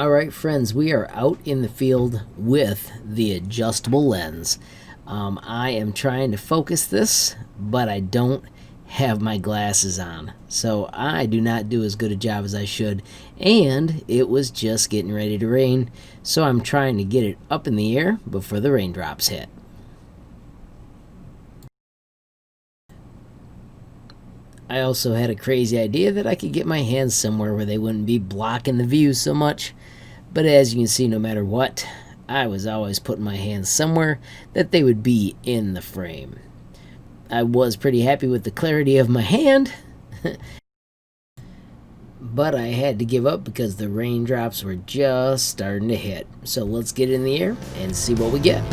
Alright friends, we are out in the field with the adjustable lens. I am trying to focus this, but I don't have my glasses on. So I do not do as good a job as I should. And it was just getting ready to rain, so I'm trying to get it up in the air before the raindrops hit. I also had a crazy idea that I could get my hands somewhere where they wouldn't be blocking the view so much. But as you can see, no matter what, I was always putting my hands somewhere that they would be in the frame. I was pretty happy with the clarity of my hand, but I had to give up because the raindrops were just starting to hit. So let's get in the air and see what we get.